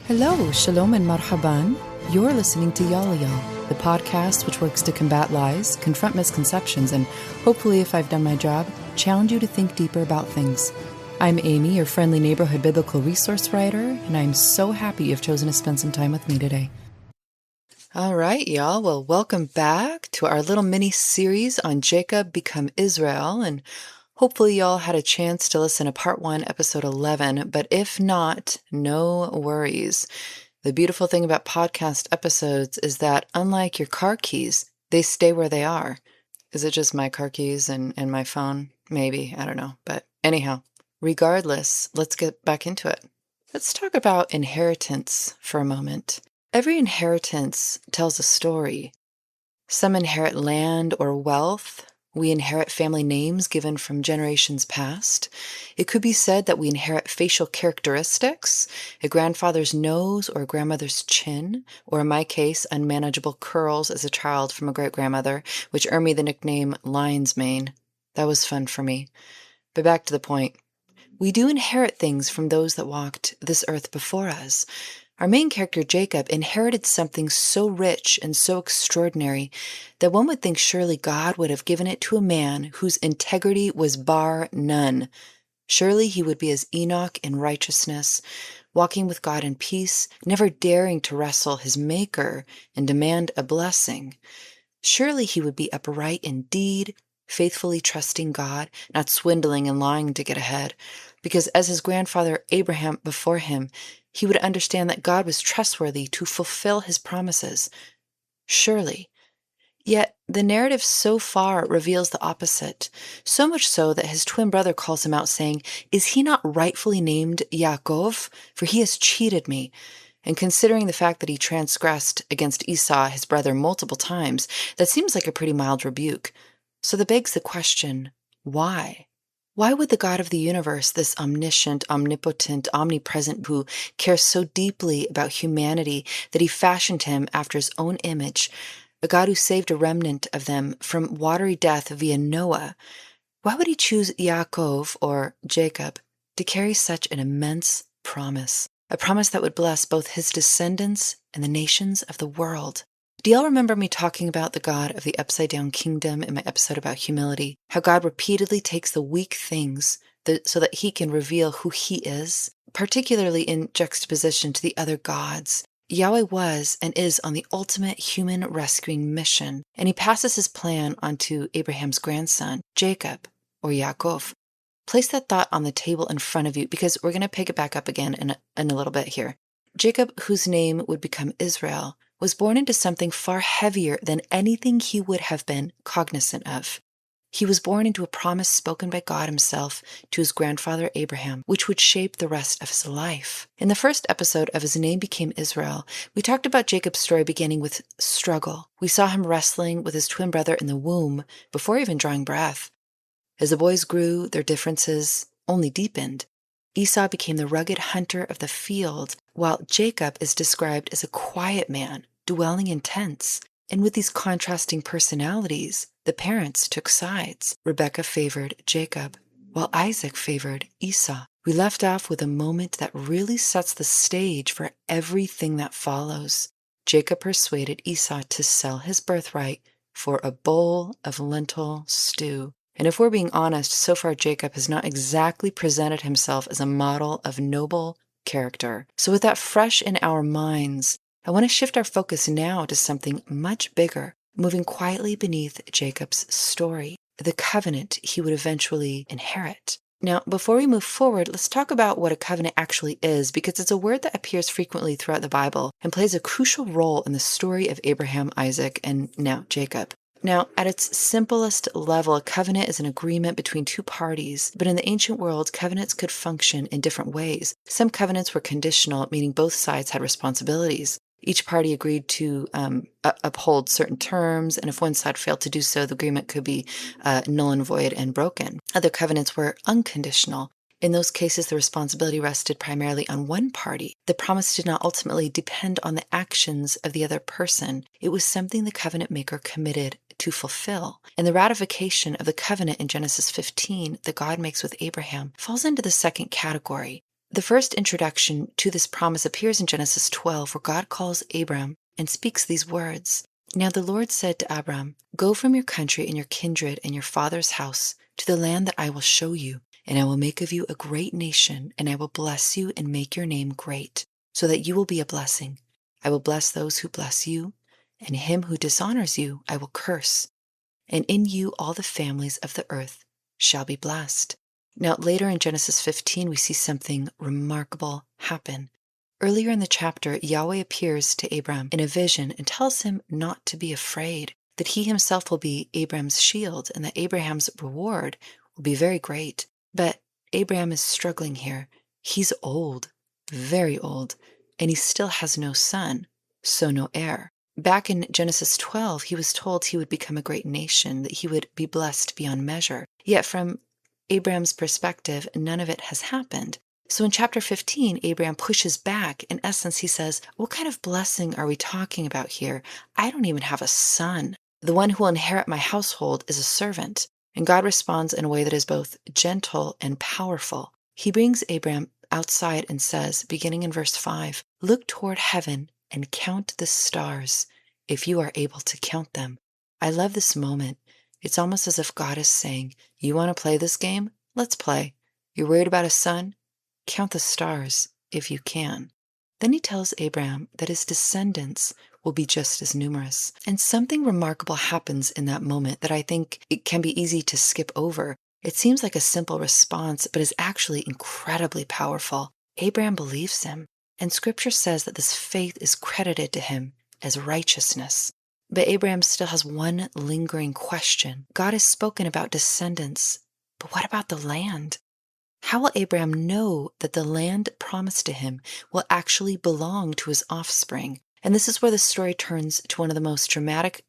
Hello, shalom and marhaban. You're listening to Yalla, the podcast which works to combat lies, confront misconceptions, and hopefully, if I've done my job, challenge you to think deeper about things. I'm Amy, your friendly neighborhood biblical resource writer, and I'm so happy you've chosen to spend some time with me today. All right, y'all. Well, welcome back to our little mini-series on Jacob become Israel, and hopefully y'all had a chance to listen to part 1, episode 11, but if not, no worries. The beautiful thing about podcast episodes is that unlike your car keys, they stay where they are. Is it just my car keys and my phone? Maybe, I don't know. But anyhow, regardless, let's get back into it. Let's talk about inheritance for a moment. Every inheritance tells a story. Some inherit land or wealth. We inherit family names given from generations past. It could be said that we inherit facial characteristics, a grandfather's nose or a grandmother's chin, or in my case, unmanageable curls as a child from a great-grandmother, which earned me the nickname Lion's Mane. That was fun for me. But back to the point. We do inherit things from those that walked this earth before us. Our main character, Jacob, inherited something so rich and so extraordinary that one would think surely God would have given it to a man whose integrity was bar none. Surely he would be as Enoch in righteousness, walking with God in peace, never daring to wrestle his Maker and demand a blessing. Surely he would be upright in deed, faithfully trusting God, not swindling and lying to get ahead, because as his grandfather Abraham before him, he would understand that God was trustworthy to fulfill his promises. Surely. Yet the narrative so far reveals the opposite, so much so that his twin brother calls him out saying, "Is he not rightfully named Yaakov? For he has cheated me." And considering the fact that he transgressed against Esau, his brother, multiple times, that seems like a pretty mild rebuke. So that begs the question, why? Why would the God of the universe, this omniscient, omnipotent, omnipresent who cares so deeply about humanity that he fashioned him after his own image, a God who saved a remnant of them from watery death via Noah, why would he choose Yaakov, or Jacob, to carry such an immense promise? A promise that would bless both his descendants and the nations of the world. Do y'all remember me talking about the God of the upside-down kingdom in my episode about humility? How God repeatedly takes the weak things so that he can reveal who he is, particularly in juxtaposition to the other gods. Yahweh was and is on the ultimate human rescuing mission, and he passes his plan onto Abraham's grandson, Jacob, or Yaakov. Place that thought on the table in front of you, because we're going to pick it back up again in a little bit here. Jacob, whose name would become Israel, was born into something far heavier than anything he would have been cognizant of. He was born into a promise spoken by God himself to his grandfather Abraham, which would shape the rest of his life. In the first episode of His Name Became Israel, we talked about Jacob's story beginning with struggle. We saw him wrestling with his twin brother in the womb before even drawing breath. As the boys grew, their differences only deepened. Esau became the rugged hunter of the field, while Jacob is described as a quiet man, dwelling in tents. And with these contrasting personalities, the parents took sides. Rebekah favored Jacob, while Isaac favored Esau. We left off with a moment that really sets the stage for everything that follows. Jacob persuaded Esau to sell his birthright for a bowl of lentil stew. And if we're being honest, so far Jacob has not exactly presented himself as a model of noble character. So with that fresh in our minds, I want to shift our focus now to something much bigger, moving quietly beneath Jacob's story, the covenant he would eventually inherit. Now, before we move forward, let's talk about what a covenant actually is, because it's a word that appears frequently throughout the Bible and plays a crucial role in the story of Abraham, Isaac, and now Jacob. Now, at its simplest level, a covenant is an agreement between two parties, but in the ancient world, covenants could function in different ways. Some covenants were conditional, meaning both sides had responsibilities. Each party agreed to uphold certain terms, and if one side failed to do so, the agreement could be null and void and broken. Other covenants were unconditional. In those cases, the responsibility rested primarily on one party. The promise did not ultimately depend on the actions of the other person. It was something the covenant maker committed to fulfill. And the ratification of the covenant in Genesis 15 that God makes with Abraham falls into the second category. The first introduction to this promise appears in Genesis 12, where God calls Abram and speaks these words. Now the Lord said to Abram, "Go from your country and your kindred and your father's house to the land that I will show you, and I will make of you a great nation, and I will bless you and make your name great, so that you will be a blessing. I will bless those who bless you, and him who dishonors you I will curse. And in you all the families of the earth shall be blessed." Now, later in Genesis 15, we see something remarkable happen. Earlier in the chapter, Yahweh appears to Abram in a vision and tells him not to be afraid, that he himself will be Abram's shield, and that Abraham's reward will be very great. But Abraham is struggling here. He's old, very old, and he still has no son, so no heir. Back in Genesis 12, he was told he would become a great nation, that he would be blessed beyond measure. Yet from Abraham's perspective, none of it has happened. So in chapter 15, Abraham pushes back. In essence, he says, what kind of blessing are we talking about here? I don't even have a son. The one who will inherit my household is a servant. And God responds in a way that is both gentle and powerful. He brings Abraham outside and says, beginning in verse 5, "Look toward heaven and count the stars, if you are able to count them." I love this moment. It's almost as if God is saying, you want to play this game? Let's play. You're worried about a son? Count the stars, if you can. Then he tells Abraham that his descendants will be just as numerous. And something remarkable happens in that moment that I think it can be easy to skip over. It seems like a simple response, but is actually incredibly powerful. Abraham believes him, and Scripture says that this faith is credited to him as righteousness. But Abraham still has one lingering question. God has spoken about descendants, but what about the land? How will Abraham know that the land promised to him will actually belong to his offspring? And this is where the story turns to one of the most dramatic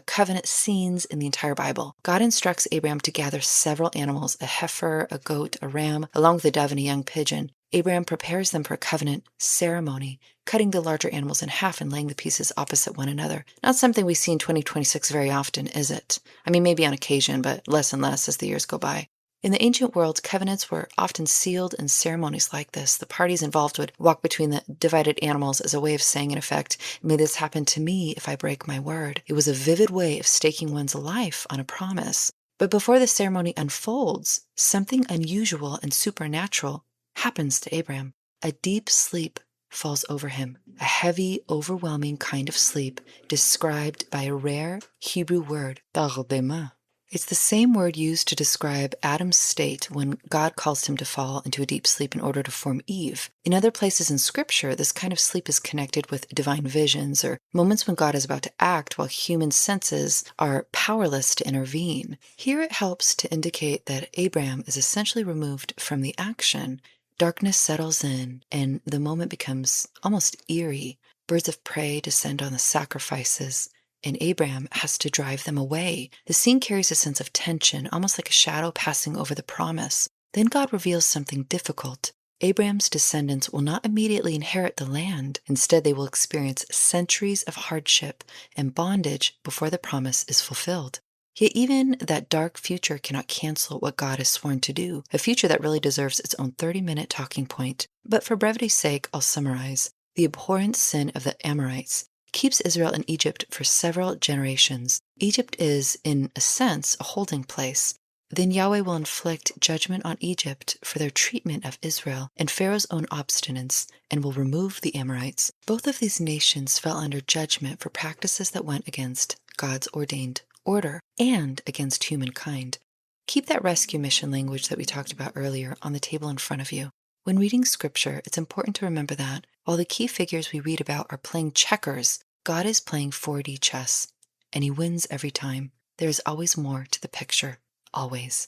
covenant scenes in the entire Bible. God instructs Abraham to gather several animals, a heifer, a goat, a ram, along with a dove and a young pigeon. Abraham prepares them for a covenant ceremony, cutting the larger animals in half and laying the pieces opposite one another. Not something we see in 2026 very often, is it? I mean, maybe on occasion, but less and less as the years go by. In the ancient world, covenants were often sealed in ceremonies like this. The parties involved would walk between the divided animals as a way of saying, in effect, "May this happen to me if I break my word." It was a vivid way of staking one's life on a promise. But before the ceremony unfolds, something unusual and supernatural happens to Abraham. A deep sleep falls over him, a heavy, overwhelming kind of sleep described by a rare Hebrew word, tardema. It's the same word used to describe Adam's state when God caused him to fall into a deep sleep in order to form Eve. In other places in Scripture, this kind of sleep is connected with divine visions or moments when God is about to act while human senses are powerless to intervene. Here it helps to indicate that Abraham is essentially removed from the action. Darkness settles in, and the moment becomes almost eerie. Birds of prey descend on the sacrifices, and Abraham has to drive them away. The scene carries a sense of tension, almost like a shadow passing over the promise. Then God reveals something difficult. Abraham's descendants will not immediately inherit the land. Instead, they will experience centuries of hardship and bondage before the promise is fulfilled. Yet even that dark future cannot cancel what God has sworn to do, a future that really deserves its own 30-minute talking point. But for brevity's sake, I'll summarize. The abhorrent sin of the Amorites keeps Israel in Egypt for several generations. Egypt is, in a sense, a holding place. Then Yahweh will inflict judgment on Egypt for their treatment of Israel and Pharaoh's own obstinance, and will remove the Amorites. Both of these nations fell under judgment for practices that went against God's ordained order and against humankind. Keep that rescue mission language that we talked about earlier on the table in front of you. When reading Scripture, it's important to remember that while the key figures we read about are playing checkers, God is playing 4D chess, and he wins every time. There is always more to the picture. Always.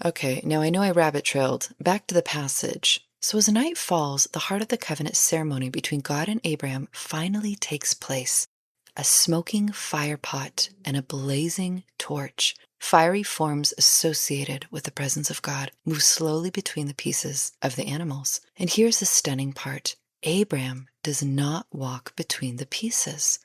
Okay, now I know I rabbit trailed. Back to the passage. So as night falls, the heart of the covenant ceremony between God and Abraham finally takes place. A smoking fire pot and a blazing torch, fiery forms associated with the presence of God, move slowly between the pieces of the animals. And here's the stunning part. Abraham does not walk between the pieces.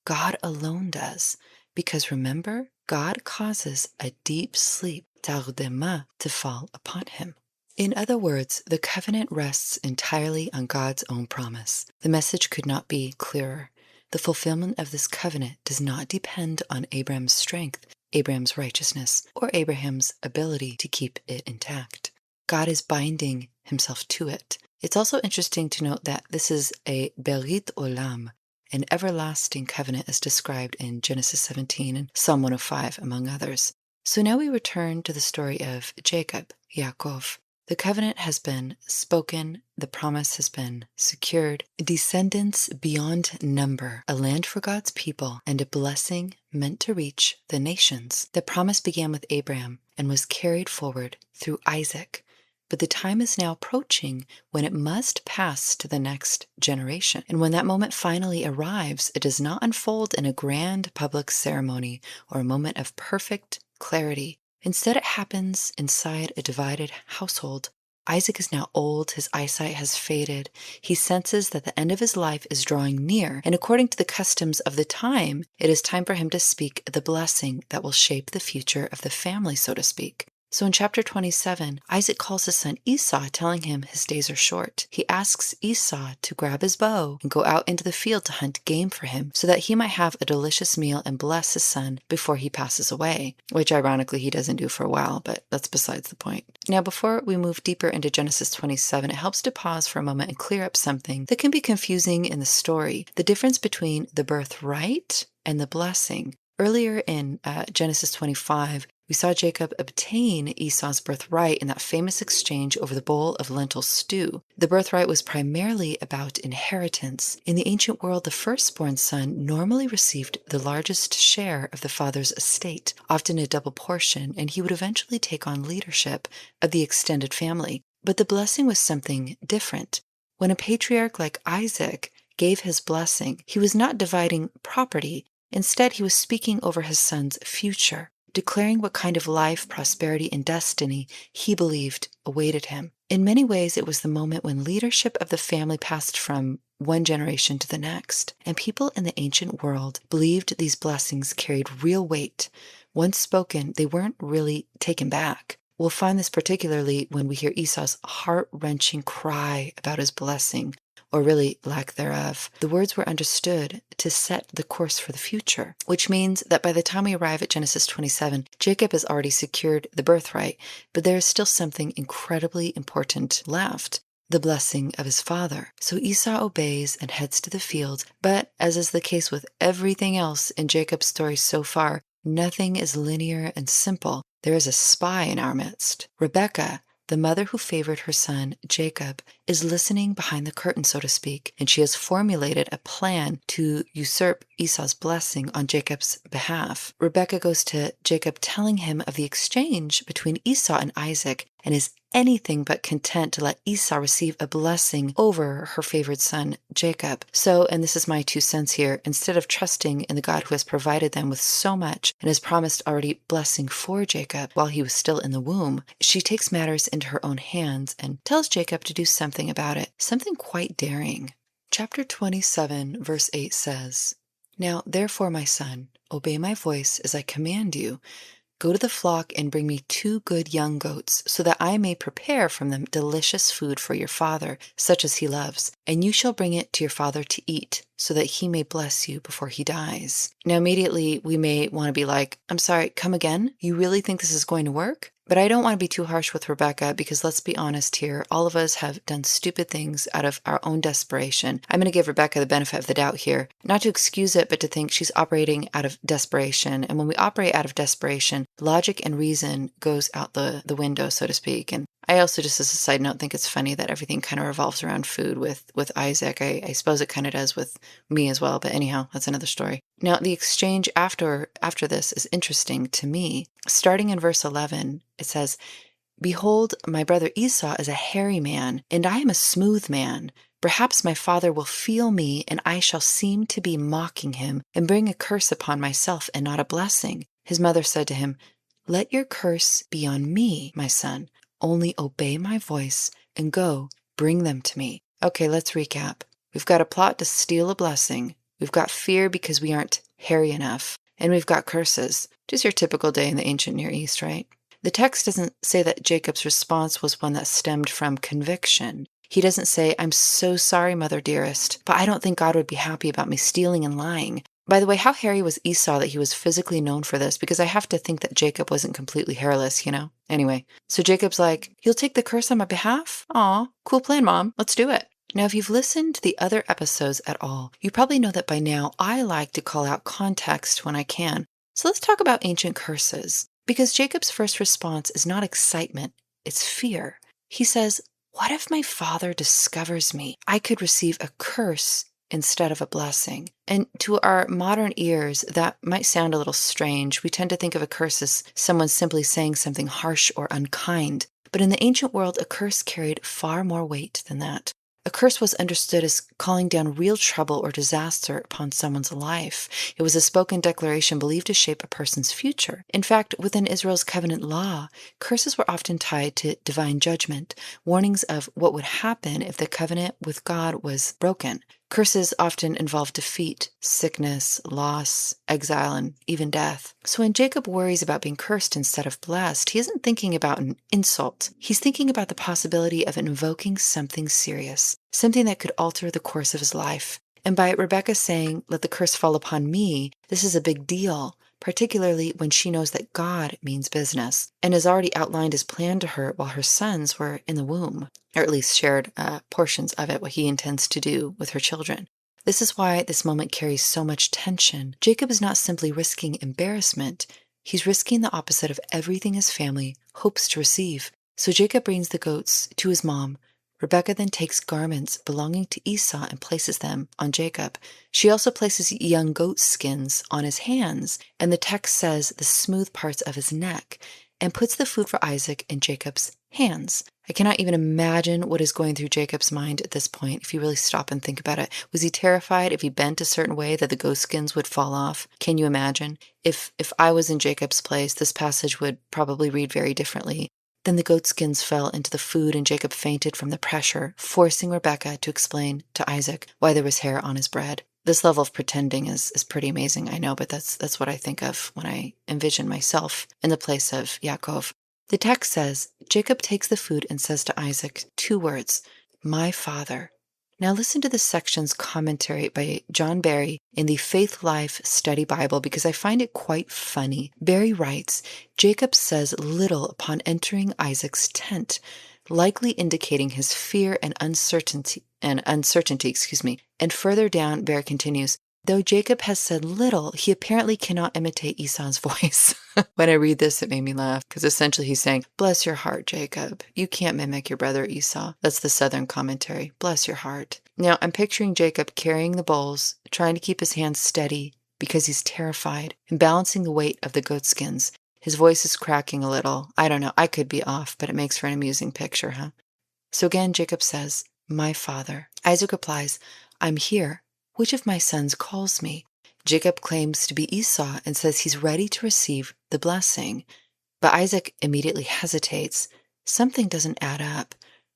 God alone does. Because remember, God causes a deep sleep, tardema, to fall upon him. In other words, the covenant rests entirely on God's own promise. The message could not be clearer. The fulfillment of this covenant does not depend on Abraham's strength, Abraham's righteousness, or Abraham's ability to keep it intact. God is binding himself to it. It's also interesting to note that this is a berit olam, an everlasting covenant as described in Genesis 17 and Psalm 105, among others. So now we return to the story of Jacob, Yaakov. The covenant has been spoken, the promise has been secured, descendants beyond number, a land for God's people, and a blessing meant to reach the nations. The promise began with Abraham and was carried forward through Isaac. But the time is now approaching when it must pass to the next generation. And when that moment finally arrives, it does not unfold in a grand public ceremony or a moment of perfect clarity. Instead, it happens inside a divided household. Isaac is now old, his eyesight has faded. He senses that the end of his life is drawing near, and according to the customs of the time, it is time for him to speak the blessing that will shape the future of the family, so to speak. So in chapter 27, Isaac calls his son Esau, telling him his days are short. He asks Esau to grab his bow and go out into the field to hunt game for him so that he might have a delicious meal and bless his son before he passes away, which ironically he doesn't do for a while, but that's besides the point. Now, before we move deeper into Genesis 27, it helps to pause for a moment and clear up something that can be confusing in the story, the difference between the birthright and the blessing. Earlier in Genesis 25, we saw Jacob obtain Esau's birthright in that famous exchange over the bowl of lentil stew. The birthright was primarily about inheritance. In the ancient world, the firstborn son normally received the largest share of the father's estate, often a double portion, and he would eventually take on leadership of the extended family. But the blessing was something different. When a patriarch like Isaac gave his blessing, he was not dividing property. Instead, he was speaking over his son's future, declaring what kind of life, prosperity, and destiny he believed awaited him. In many ways, it was the moment when leadership of the family passed from one generation to the next, and people in the ancient world believed these blessings carried real weight. Once spoken, they weren't really taken back. We'll find this particularly when we hear Esau's heart-wrenching cry about his blessing, or really lack thereof. The words were understood to set the course for the future, which means that by the time we arrive at Genesis 27, Jacob has already secured the birthright, but there is still something incredibly important left, the blessing of his father. So Esau obeys and heads to the field, but as is the case with everything else in Jacob's story so far, nothing is linear and simple. There is a spy in our midst. Rebekah, the mother who favored her son, Jacob, is listening behind the curtain, so to speak, and she has formulated a plan to usurp Esau's blessing on Jacob's behalf. Rebekah goes to Jacob telling him of the exchange between Esau and Isaac and is anything but content to let Esau receive a blessing over her favored son, Jacob. So, and this is my 2 cents here, instead of trusting in the God who has provided them with so much and has promised already blessing for Jacob while he was still in the womb, she takes matters into her own hands and tells Jacob to do something about it, something quite daring. Chapter 27, verse 8 says, "Now therefore, my son, obey my voice as I command you. Go to the flock and bring me 2 good young goats, so that I may prepare from them delicious food for your father, such as he loves. And you shall bring it to your father to eat, so that he may bless you before he dies." Now immediately we may want to be like, I'm sorry, come again? You really think this is going to work? But I don't want to be too harsh with Rebekah because let's be honest here, all of us have done stupid things out of our own desperation. I'm going to give Rebekah the benefit of the doubt here, not to excuse it, but to think she's operating out of desperation. And when we operate out of desperation, logic and reason goes out the window, so to speak. And I also, just as a side note, think it's funny that everything kind of revolves around food with Isaac. I suppose it kind of does with me as well, but anyhow, that's another story. Now, the exchange after this is interesting to me. Starting in verse 11, it says, "Behold, my brother Esau is a hairy man, and I am a smooth man. Perhaps my father will feel me, and I shall seem to be mocking him, and bring a curse upon myself and not a blessing." His mother said to him, "Let your curse be on me, my son. Only obey my voice and go, bring them to me." Okay, let's recap. We've got a plot to steal a blessing. We've got fear because we aren't hairy enough. And we've got curses. Just your typical day in the ancient Near East, right? The text doesn't say that Jacob's response was one that stemmed from conviction. He doesn't say, "I'm so sorry, mother dearest, but I don't think God would be happy about me stealing and lying." By the way, how hairy was Esau that he was physically known for this? Because I have to think that Jacob wasn't completely hairless, you know? Anyway, so Jacob's like, "You'll take the curse on my behalf? Aw, cool plan, Mom. Let's do it." Now, if you've listened to the other episodes at all, you probably know that by now I like to call out context when I can. So let's talk about ancient curses. Because Jacob's first response is not excitement, it's fear. He says, "What if my father discovers me? I could receive a curse instead of a blessing." And to our modern ears, that might sound a little strange. We tend to think of a curse as someone simply saying something harsh or unkind. But in the ancient world, a curse carried far more weight than that. A curse was understood as calling down real trouble or disaster upon someone's life. It was a spoken declaration believed to shape a person's future. In fact, within Israel's covenant law, curses were often tied to divine judgment, warnings of what would happen if the covenant with God was broken. Curses often involve defeat, sickness, loss, exile, and even death. So when Jacob worries about being cursed instead of blessed, he isn't thinking about an insult. He's thinking about the possibility of invoking something serious, something that could alter the course of his life. And by Rebekah saying, "Let the curse fall upon me," this is a big deal, particularly when she knows that God means business and has already outlined his plan to her while her sons were in the womb, or at least shared portions of it, what he intends to do with her children. This is why this moment carries so much tension. Jacob is not simply risking embarrassment. He's risking the opposite of everything his family hopes to receive. So Jacob brings the goats to his mom. Rebekah then takes garments belonging to Esau and places them on Jacob. She also places young goat skins on his hands, and the text says the smooth parts of his neck, and puts the food for Isaac in Jacob's hands. I cannot even imagine what is going through Jacob's mind at this point, if you really stop and think about it. Was he terrified if he bent a certain way that the goat skins would fall off? Can you imagine? If I was in Jacob's place, this passage would probably read very differently. Then the goatskins fell into the food, and Jacob fainted from the pressure, forcing Rebekah to explain to Isaac why there was hair on his bread. This level of pretending is pretty amazing, I know, but that's what I think of when I envision myself in the place of Yaakov. The text says, Jacob takes the food and says to Isaac 2 words, "My father." Now listen to this section's commentary by John Barry in the Faith Life Study Bible, because I find it quite funny. Barry writes, Jacob says little upon entering Isaac's tent, likely indicating his fear and uncertainty. And further down, Barry continues, though Jacob has said little, he apparently cannot imitate Esau's voice. When I read this, it made me laugh, because essentially he's saying, "Bless your heart, Jacob. You can't mimic your brother Esau." That's the Southern commentary. Bless your heart. Now, I'm picturing Jacob carrying the bowls, trying to keep his hands steady because he's terrified, and balancing the weight of the goatskins. His voice is cracking a little. I don't know. I could be off, but it makes for an amusing picture, huh? So again, Jacob says, "My father." Isaac replies, "I'm here. Which of my sons calls me?" Jacob claims to be Esau and says he's ready to receive the blessing. But Isaac immediately hesitates. Something doesn't add up.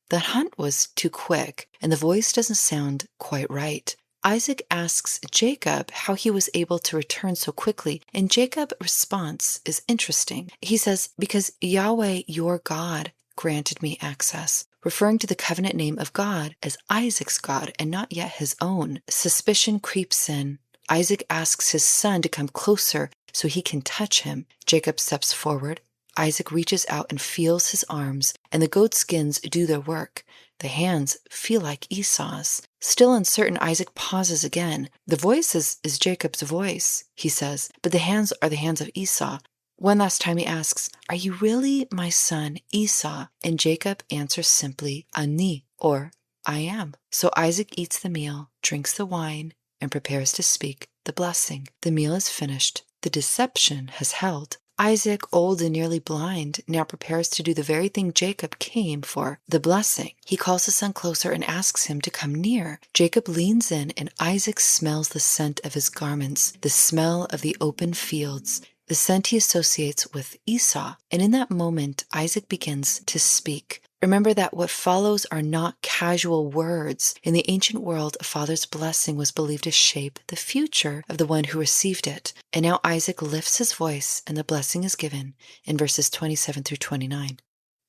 The hunt was too quick, and the voice doesn't sound quite right. Isaac asks Jacob how he was able to return so quickly, and Jacob's response is interesting. He says, "Because Yahweh, your God, granted me access," referring to the covenant name of God as Isaac's God and not yet his own. Suspicion creeps in. Isaac asks his son to come closer so he can touch him. Jacob steps forward. Isaac reaches out and feels his arms, and the goatskins do their work. The hands feel like Esau's. Still uncertain, Isaac pauses again. The voice is Jacob's voice, he says, but the hands are the hands of Esau. One last time he asks, "Are you really my son Esau?" And Jacob answers simply, "Ani," or "I am." So Isaac eats the meal, drinks the wine, and prepares to speak the blessing. The meal is finished. The deception has held. Isaac, old and nearly blind, now prepares to do the very thing Jacob came for, the blessing. He calls his son closer and asks him to come near. Jacob leans in, and Isaac smells the scent of his garments, the smell of the open fields, the scent he associates with Esau. And in that moment, Isaac begins to speak. Remember that what follows are not casual words. In the ancient world, a father's blessing was believed to shape the future of the one who received it. And now Isaac lifts his voice and the blessing is given in verses 27 through 29.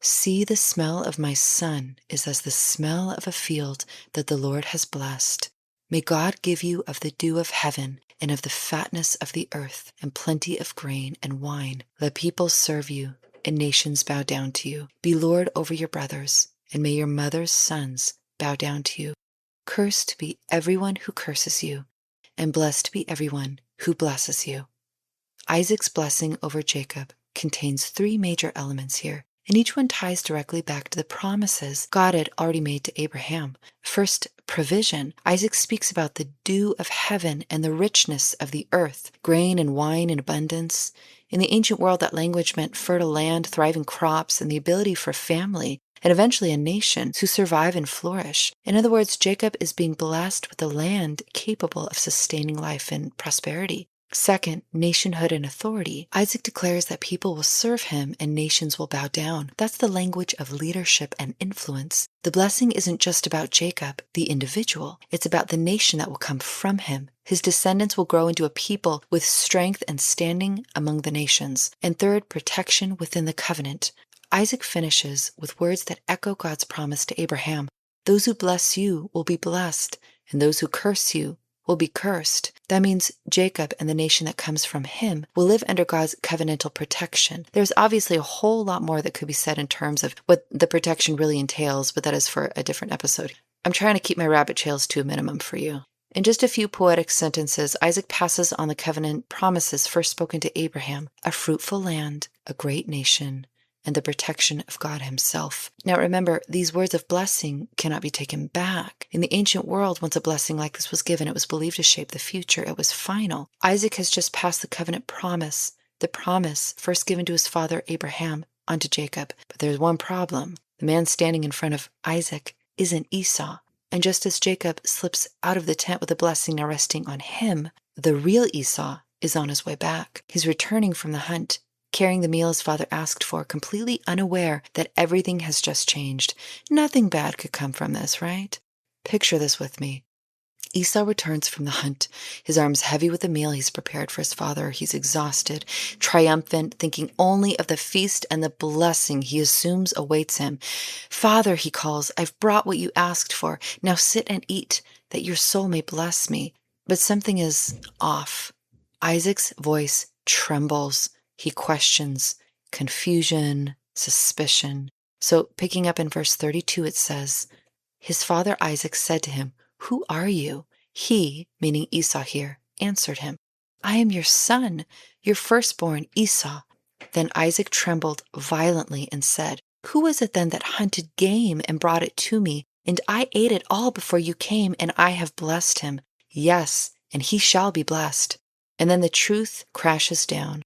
See, the smell of my son is as the smell of a field that the Lord has blessed. May God give you of the dew of heaven and of the fatness of the earth and plenty of grain and wine. Let people serve you and nations bow down to you. Be Lord over your brothers, and may your mother's sons bow down to you. Cursed be everyone who curses you, and blessed be everyone who blesses you. Isaac's blessing over Jacob contains three major elements here, and each one ties directly back to the promises God had already made to Abraham. First, provision. Isaac speaks about the dew of heaven and the richness of the earth, grain and wine in abundance. In the ancient world, that language meant fertile land, thriving crops, and the ability for family, and eventually a nation, to survive and flourish. In other words, Jacob is being blessed with a land capable of sustaining life and prosperity. Second, nationhood and authority. Isaac declares that people will serve him and nations will bow down. That's the language of leadership and influence. The blessing isn't just about Jacob, the individual. It's about the nation that will come from him. His descendants will grow into a people with strength and standing among the nations. And third, protection within the covenant. Isaac finishes with words that echo God's promise to Abraham. Those who bless you will be blessed, and those who curse you will be cursed. That means Jacob and the nation that comes from him will live under God's covenantal protection. There's obviously a whole lot more that could be said in terms of what the protection really entails, but that is for a different episode. I'm trying to keep my rabbit trails to a minimum for you. In just a few poetic sentences, Isaac passes on the covenant promises first spoken to Abraham: a fruitful land, a great nation, and the protection of God himself. Now remember, these words of blessing cannot be taken back. In the ancient world, once a blessing like this was given, it was believed to shape the future. It was final. Isaac has just passed the covenant promise, the promise first given to his father Abraham, onto Jacob. But there's one problem. The man standing in front of Isaac isn't Esau. And just as Jacob slips out of the tent with a blessing now resting on him, the real Esau is on his way back. He's returning from the hunt, carrying the meal his father asked for, completely unaware that everything has just changed. Nothing bad could come from this, right? Picture this with me. Esau returns from the hunt, his arms heavy with the meal he's prepared for his father. He's exhausted, triumphant, thinking only of the feast and the blessing he assumes awaits him. Father, he calls, I've brought what you asked for. Now sit and eat, that your soul may bless me. But something is off. Isaac's voice trembles. He questions, confusion, suspicion. So picking up in verse 32, it says, his father Isaac said to him, who are you? He, meaning Esau here, answered him, I am your son, your firstborn Esau. Then Isaac trembled violently and said, who was it then that hunted game and brought it to me? And I ate it all before you came, and I have blessed him. Yes, and he shall be blessed. And then the truth crashes down.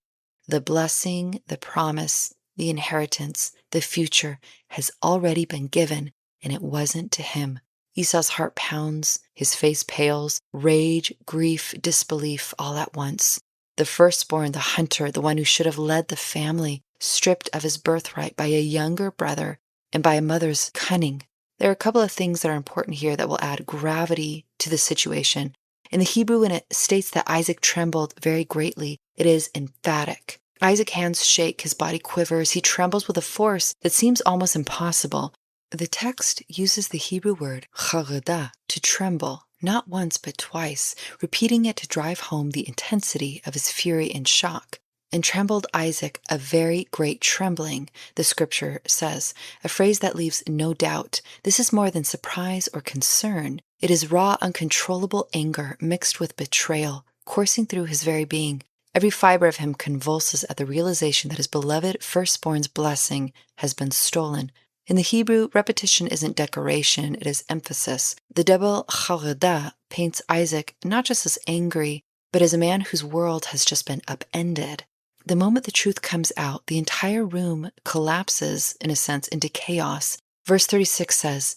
The blessing, the promise, the inheritance, the future has already been given, and it wasn't to him. Esau's heart pounds, his face pales, rage, grief, disbelief all at once. The firstborn, the hunter, the one who should have led the family, stripped of his birthright by a younger brother and by a mother's cunning. There are a couple of things that are important here that will add gravity to the situation. In the Hebrew, when it states that Isaac trembled very greatly, it is emphatic. Isaac's hands shake, his body quivers, he trembles with a force that seems almost impossible. The text uses the Hebrew word chagada, to tremble, not once but twice, repeating it to drive home the intensity of his fury and shock. And trembled Isaac a very great trembling, the scripture says, a phrase that leaves no doubt. This is more than surprise or concern. It is raw, uncontrollable anger mixed with betrayal, coursing through his very being. Every fiber of him convulses at the realization that his beloved firstborn's blessing has been stolen. In the Hebrew, repetition isn't decoration, it is emphasis. The double chagada paints Isaac not just as angry, but as a man whose world has just been upended. The moment the truth comes out, the entire room collapses, in a sense, into chaos. Verse 36 says,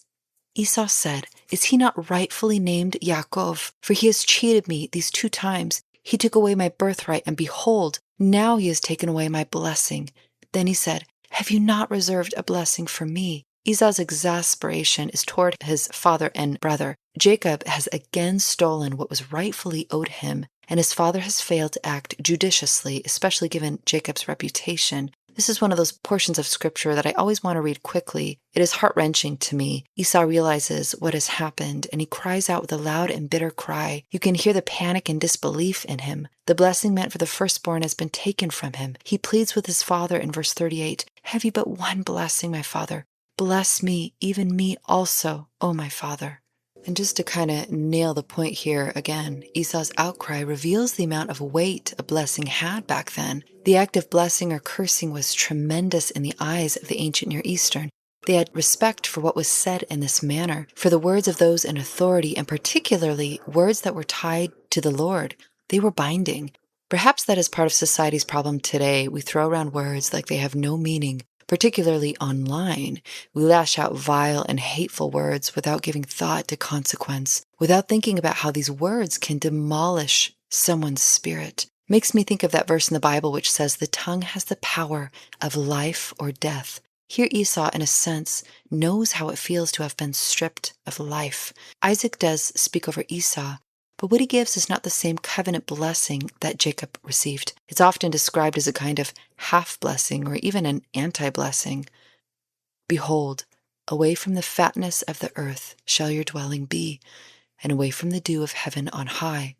Esau said, is he not rightfully named Yaakov? For he has cheated me these 2 times. He took away my birthright, and behold, now he has taken away my blessing. Then he said, have you not reserved a blessing for me, Esau's exasperation is toward his father and brother. Jacob has again stolen what was rightfully owed him, and his father has failed to act judiciously, especially given Jacob's reputation. This is one of those portions of scripture that I always want to read quickly. It is heart-wrenching to me. Esau realizes what has happened, and he cries out with a loud and bitter cry. You can hear the panic and disbelief in him. The blessing meant for the firstborn has been taken from him. He pleads with his father in verse 38, "Have you but one blessing, my father? Bless me, even me also, O my father." And just to kind of nail the point here again, Esau's outcry reveals the amount of weight a blessing had back then. The act of blessing or cursing was tremendous in the eyes of the ancient Near Eastern. They had respect for what was said in this manner, for the words of those in authority, and particularly words that were tied to the Lord. They were binding. Perhaps that is part of society's problem today. We throw around words like they have no meaning. Particularly online, we lash out vile and hateful words without giving thought to consequence, without thinking about how these words can demolish someone's spirit. Makes me think of that verse in the Bible which says the tongue has the power of life or death. Here Esau, in a sense, knows how it feels to have been stripped of life. Isaac does speak over Esau, but what he gives is not the same covenant blessing that Jacob received. It's often described as a kind of half-blessing or even an anti-blessing. Behold, away from the fatness of the earth shall your dwelling be, and away from the dew of heaven on high.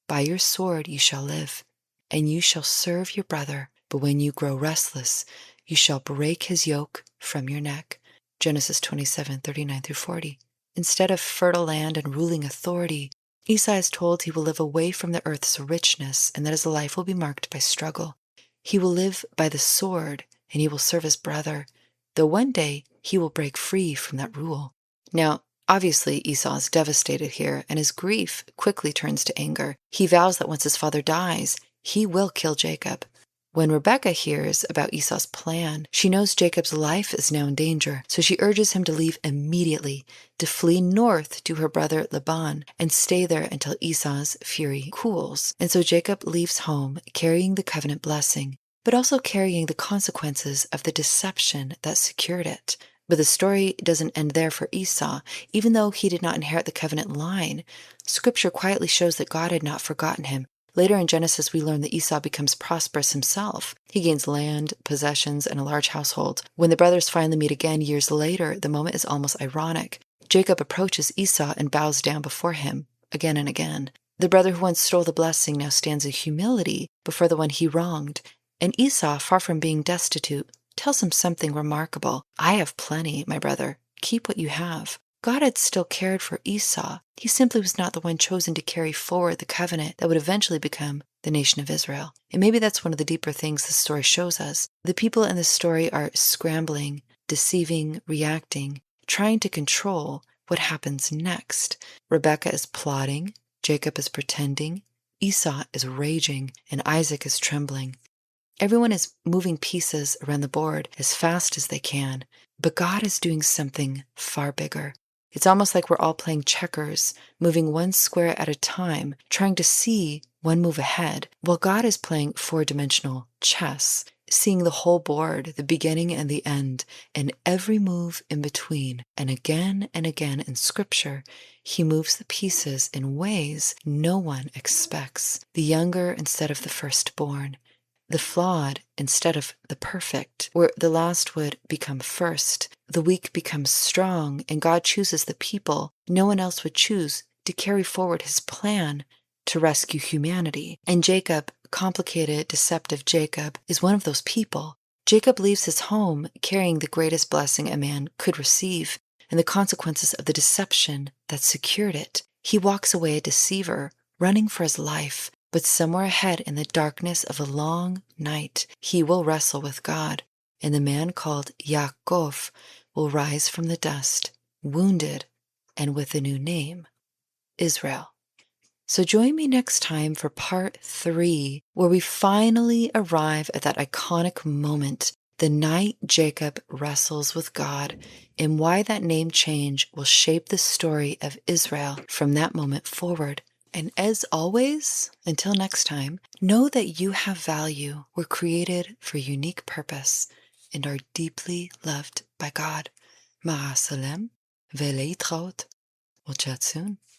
By your sword you shall live, and you shall serve your brother. But when you grow restless, you shall break his yoke from your neck. Genesis 27:39-40. Instead of fertile land and ruling authority, Esau is told he will live away from the earth's richness and that his life will be marked by struggle. He will live by the sword and he will serve his brother, though one day he will break free from that rule. Now, obviously Esau is devastated here and his grief quickly turns to anger. He vows that once his father dies, he will kill Jacob. When Rebekah hears about Esau's plan, she knows Jacob's life is now in danger, so she urges him to leave immediately, to flee north to her brother Laban, and stay there until Esau's fury cools. And so Jacob leaves home, carrying the covenant blessing, but also carrying the consequences of the deception that secured it. But the story doesn't end there for Esau. Even though he did not inherit the covenant line, Scripture quietly shows that God had not forgotten him. Later in Genesis, we learn that Esau becomes prosperous himself. He gains land, possessions, and a large household. When the brothers finally meet again years later, the moment is almost ironic. Jacob approaches Esau and bows down before him, again and again. The brother who once stole the blessing now stands in humility before the one he wronged. And Esau, far from being destitute, tells him something remarkable. "I have plenty, my brother. Keep what you have." God had still cared for Esau. He simply was not the one chosen to carry forward the covenant that would eventually become the nation of Israel. And maybe that's one of the deeper things this story shows us. The people in this story are scrambling, deceiving, reacting, trying to control what happens next. Rebekah is plotting, Jacob is pretending, Esau is raging, and Isaac is trembling. Everyone is moving pieces around the board as fast as they can, but God is doing something far bigger. It's almost like we're all playing checkers, moving one square at a time, trying to see one move ahead, while God is playing four-dimensional chess, seeing the whole board, the beginning and the end, and every move in between. And again in Scripture, he moves the pieces in ways no one expects. The younger instead of the firstborn, the flawed instead of the perfect, where the last would become first. The weak becomes strong, and God chooses the people no one else would choose to carry forward his plan to rescue humanity. And Jacob, complicated, deceptive Jacob, is one of those people. Jacob leaves his home carrying the greatest blessing a man could receive and the consequences of the deception that secured it. He walks away a deceiver, running for his life. But somewhere ahead in the darkness of a long night, he will wrestle with God, and the man called Yaakov will rise from the dust, wounded and with a new name, Israel. So join me next time for part 3, where we finally arrive at that iconic moment, the night Jacob wrestles with God, and why that name change will shape the story of Israel from that moment forward. And as always, until next time, know that you have value, were created for unique purpose, and are deeply loved by God. ma'a salem ולהתראות. We'll chat soon.